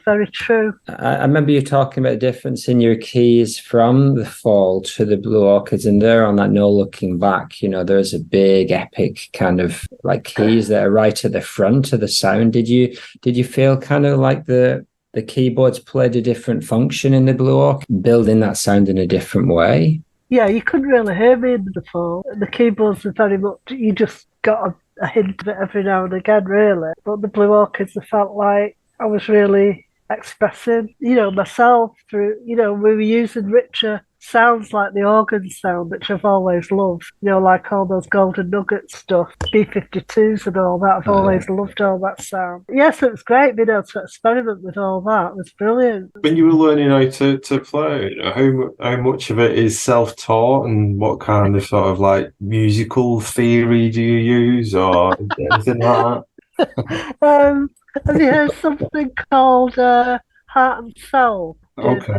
very true. I remember you talking about the difference in your keys from the Fall to the Blue Orchids, and they're on that No Looking Back. There's a big epic kind of like keys that are right at the front of the sound. Did you feel kind of like the keyboards played a different function in the Blue Orchid, building that sound in a different way? Yeah, you couldn't really hear me in the Fall. The keyboards were very much, you just got a hint of it every now and again, really. But the Blue Orchids, I felt like I was really expressing, myself through, we were using richer sounds like the organ sound, which I've always loved, like all those Golden Nugget stuff, B-52s and all that. I've always loved all that sound. Yes, it was great being able to experiment with all that. It was brilliant. When you were learning how to play, how much of it is self-taught, and what kind of sort of like musical theory do you use, or anything like that? Have you heard something called Heart and Soul? Okay. You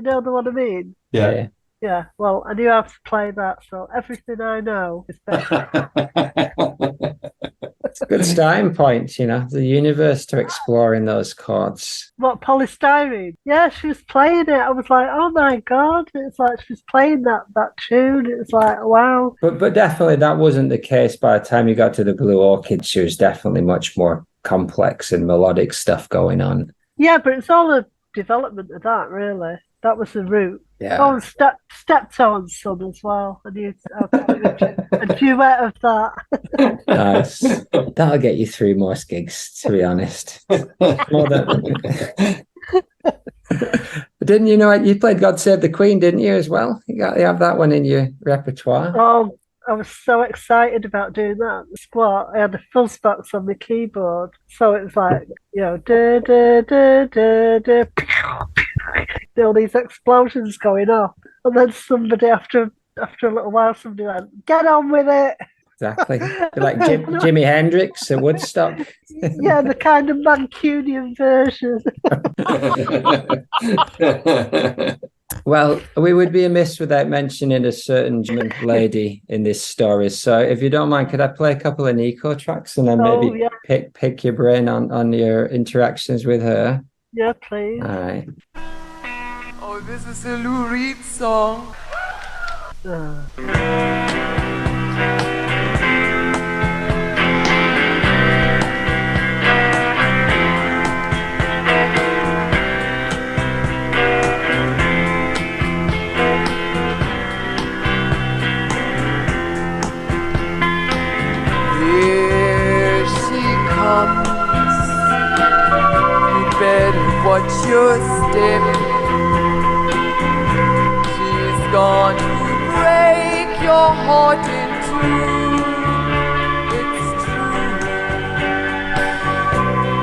know the one I mean? Yeah. Yeah. Well, I knew how to play that, so everything I know is better. It's a good starting point, the universe to exploring those chords. What, polystyrene? Yeah, she was playing it. I was like, oh my God. It's like she was playing that tune. It was like, wow. But definitely that wasn't the case by the time you got to the Blue Orchid. She was definitely much more complex and melodic stuff going on. Yeah, but it's all a development of that, really. That was the root. Yeah. Oh, and Steptone's son as well. A duet of that. Nice. That'll get you through most gigs, to be honest. More than... Didn't you know you played God Save the Queen, didn't you, as well? You have that one in your repertoire. Oh, I was so excited about doing that. The squat, I had the fuzz box on the keyboard, so it was like, all these explosions going off, and then somebody after a little while, somebody went, "Get on with it." Exactly, like Jimi Hendrix at Woodstock. Yeah, the kind of Mancunian version. Well, we would be amiss without mentioning a certain German lady in this story. So if you don't mind, could I play a couple of Nico tracks and then maybe pick your brain on your interactions with her? Yeah, please. All right. Oh, this is a Lou Reed song. Watch your step. She's gone to break your heart in two. It's true.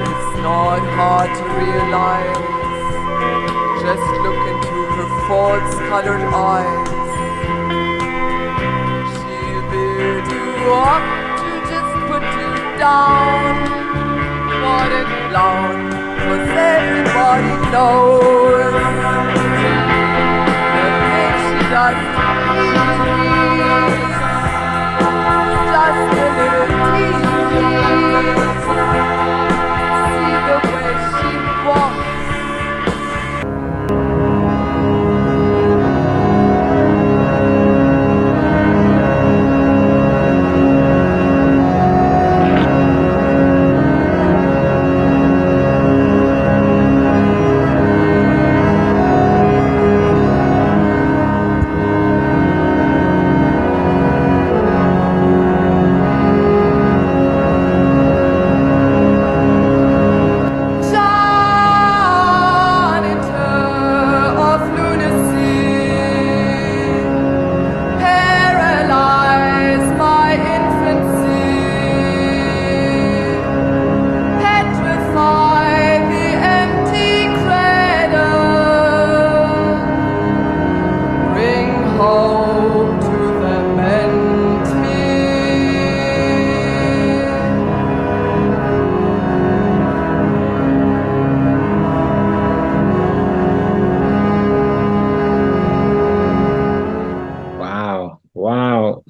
It's not hard to realize. Just look into her false-colored eyes. She'll build you up to just put you down. What a clown. 'Cause everybody knows the thing she does to me is just a little tease. See the way she walks.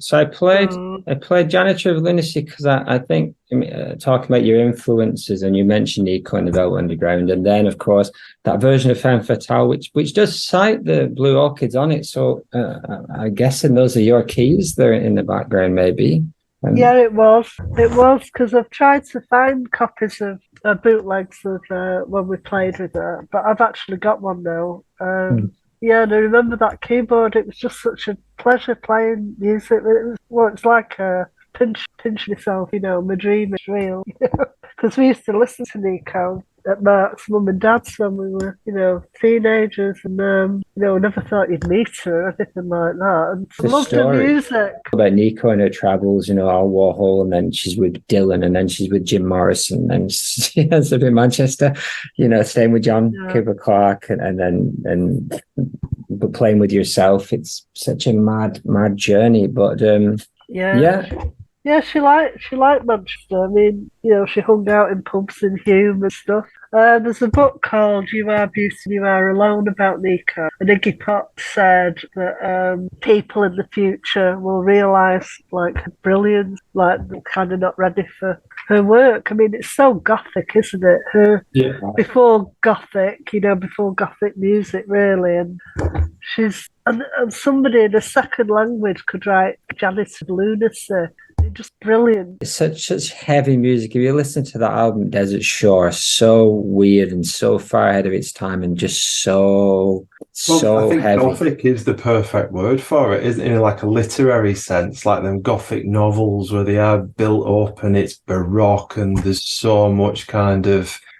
So I played Janitor of Lunacy because I think talking about your influences, and you mentioned Nico and the Velvet Underground, and then of course that version of Femme Fatale, which does cite the Blue Orchids on it. So I'm guessing those are your keys there in the background, maybe. Yeah, it was. It was because I've tried to find copies of bootlegs of when we played with her, but I've actually got one now. Yeah, and I remember that keyboard. It was just such a pleasure playing music. It's like pinch yourself, my dream is real. Because we used to listen to Nico at Mark's mum and dad's when we were, teenagers, and never thought you'd meet her or anything like that. And I loved her music. About Nico and her travels, Al Warhol, and then she's with Dylan, and then she's with Jim Morrison, and she ends up in Manchester, staying with John Cooper Clarke, and then but playing with yourself. It's such a mad journey, but yeah, she liked Manchester. I mean, she hung out in pubs in Hume and stuff. There's a book called You Are Beauty, You Are Alone about Nico. And Iggy Pop said that people in the future will realise, like, her brilliance, like, they're kind of not ready for her work. I mean, it's so gothic, isn't it? Before gothic, before gothic music, really. And she's... And somebody in a second language could write Janitor of Lunacy. Just brilliant. It's such heavy music. If you listen to that album, Desert Shore, so weird and so far ahead of its time, and just so I think heavy. Gothic is the perfect word for it, isn't it? In like a literary sense, like them Gothic novels where they are built up and it's baroque and there's so much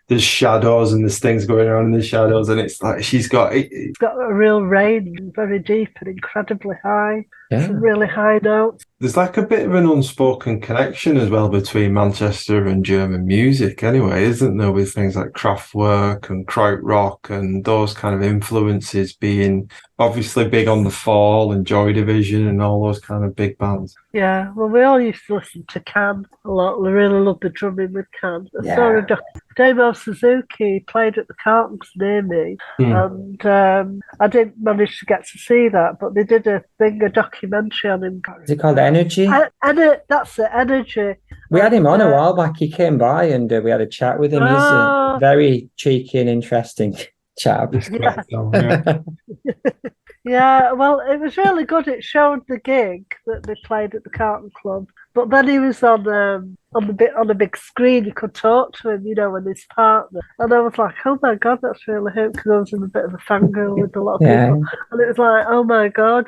there's shadows and there's things going on in the shadows, and it's like she's got it's got a real range, very deep and incredibly high. Some really high notes. There's like a bit of an unspoken connection as well between Manchester and German music anyway, isn't there, with things like Kraftwerk and Krautrock and those kind of influences being obviously big on the Fall and Joy Division and all those kind of big bands. Yeah, well, we all used to listen to Can a lot. We really loved the drumming with Can. I saw Damo Suzuki played at the Carltons near me, and I didn't manage to get to see that, but they did a documentary on him. Is it called Energy? That's it, Energy. We had him on a while back. He came by and we had a chat with him. He's a very cheeky and interesting chap. Yeah, well, it was really good. It showed the gig that they played at the Carlton Club, but then he was on a big screen. You could talk to him, with his partner, and I was like, "Oh my god, that's really him," because I was in a bit of a fangirl with a lot of people, and it was like, "Oh my god,"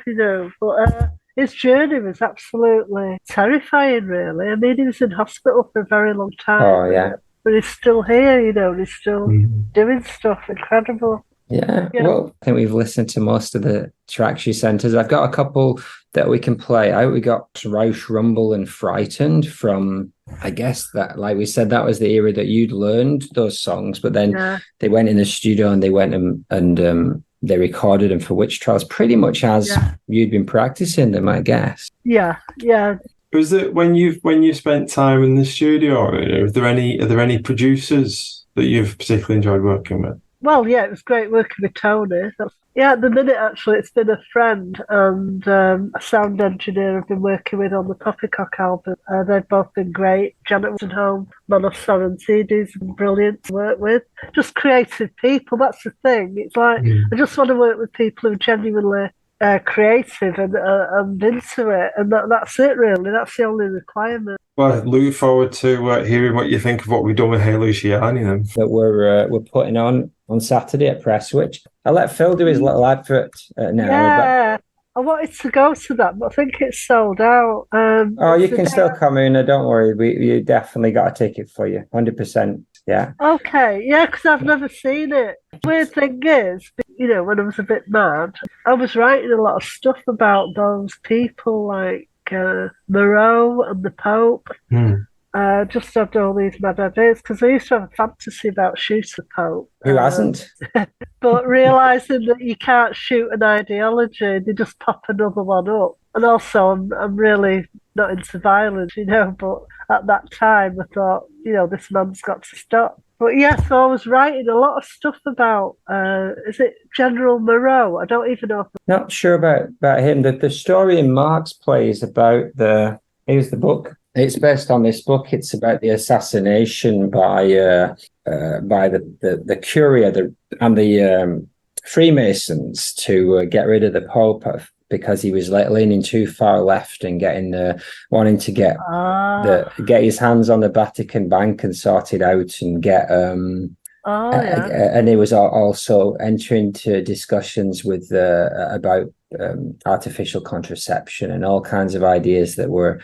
But his journey was absolutely terrifying, really. I mean, he was in hospital for a very long time. Oh yeah, but he's still here, and he's still doing stuff incredible. Yeah, well, I think we've listened to most of the tracks you sent us. I've got a couple that we can play. We got Rausch, Rumble and Frightened from, I guess that, like we said, that was the era that you'd learned those songs, but then they went in the studio and they went and they recorded them for Witch Trials pretty much as you'd been practicing them, I guess. Yeah. Was it when you spent time in the studio? Are there any producers that you've particularly enjoyed working with? Well, yeah, it was great working with Tony. At the minute, actually, it's been a friend and a sound engineer I've been working with on the Poppycock album. They've both been great. Janet was at home, Manos Sorrentides, been brilliant to work with. Just creative people, that's the thing. It's like, I just want to work with people who are genuinely creative and into it, and that's it, really. That's the only requirement. Well, looking forward to hearing what you think of what we've done with Hey Luciani then. That we're putting on Saturday at Prestwich. I'll let Phil do his little advert now. Yeah, I wanted to go to that, but I think it's sold out. You can still come, Una, don't worry. You definitely got a ticket for you, 100%. Yeah. Okay, yeah, because I've never seen it. Weird thing is, when I was a bit mad, I was writing a lot of stuff about those people like Moreau and the Pope. Just had all these mad ideas because I used to have a fantasy about shooting the Pope. Who hasn't? But realising that you can't shoot an ideology, they just pop another one up. And also, I'm really not into violence, but at that time I thought, this man's got to stop. But yes, I was writing a lot of stuff about, is it General Moreau? I don't even know. Not sure about him. The story in Mark's play is about here's the book. It's based on this book. It's about the assassination by the Curia and the Freemasons to get rid of the Pope because he was leaning too far left and wanting to get his hands on the Vatican Bank and sort it out and get and he was also entering into discussions with about artificial contraception and all kinds of ideas that were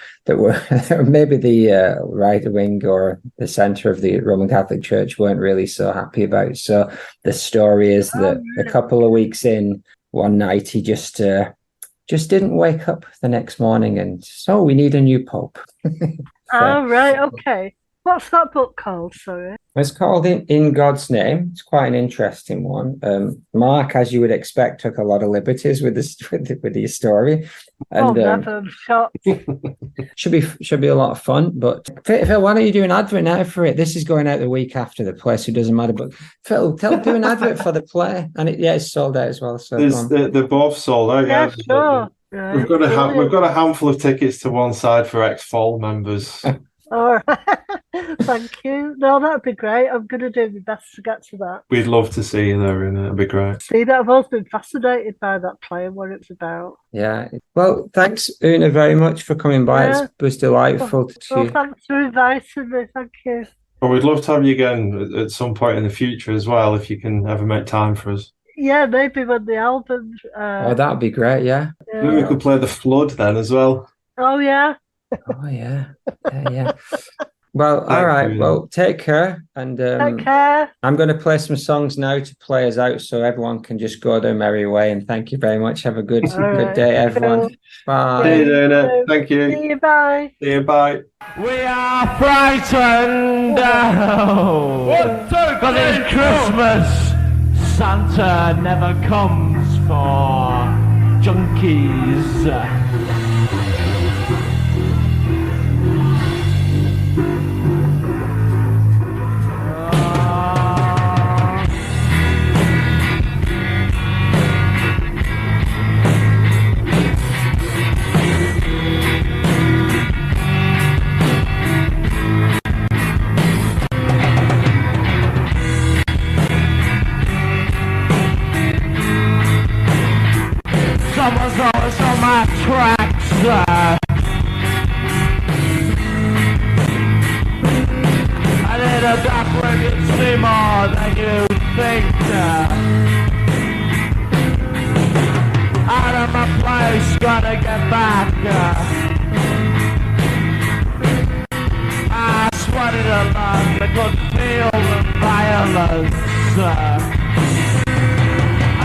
maybe the right wing or the center of the Roman Catholic Church weren't really so happy about. So the story is that a couple of weeks in, one night he just didn't wake up the next morning and so we need a new pope. Right, okay. What's that book called? Sorry. It's called In God's Name. It's quite an interesting one. Mark, as you would expect, took a lot of liberties with the story. And, never. I'm shocked. should be a lot of fun. But Phil, why don't you do an advert now for it? This is going out the week after the play, so it doesn't matter. But Phil, do an advert for the play, and it's sold out as well. So they're both sold out. Yeah, sure. Right. We've got a handful of tickets to one side for F.A.L.L.O.U.T.P.O.D.C.A.S.T members. All right. Thank you. No, that'd be great. I'm going to do my best to get to that. We'd love to see you there, and it'd be great. See, that I've always been fascinated by that play and what it's about. Yeah. Well, thanks, Una, very much for coming by. Yeah. It was delightful to. Thanks for inviting me. Thank you. Well, we'd love to have you again at some point in the future as well, if you can ever make time for us. Yeah, maybe when the album. That'd be great. Yeah. Maybe we could play the Flood then as well. Oh yeah. Oh yeah. Yeah. Well, all right. Well, take care. And take care. I'm going to play some songs now to play us out so everyone can just go their merry way. And thank you very much. Have a good day, everyone. Cool. Bye. See you, Dana. Thank you. See you. Bye. See you. Bye. We are frightened because it's Christmas. Santa never comes for junkies. Someone's always on my tracks. I did a doc when you see more than you think. Out of my place, gotta get back. I sweated a lot, I could feel the violence.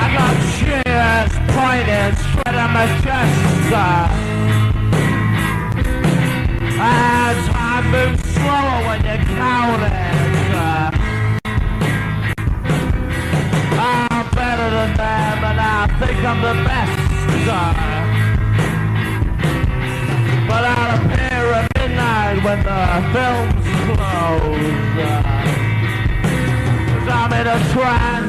I got shears pointing straight at my chest. And time moves slower when you're counting. I'm better than them and I think I'm the best. But I'll appear at midnight when the film's closed. 'Cause I'm in a trance.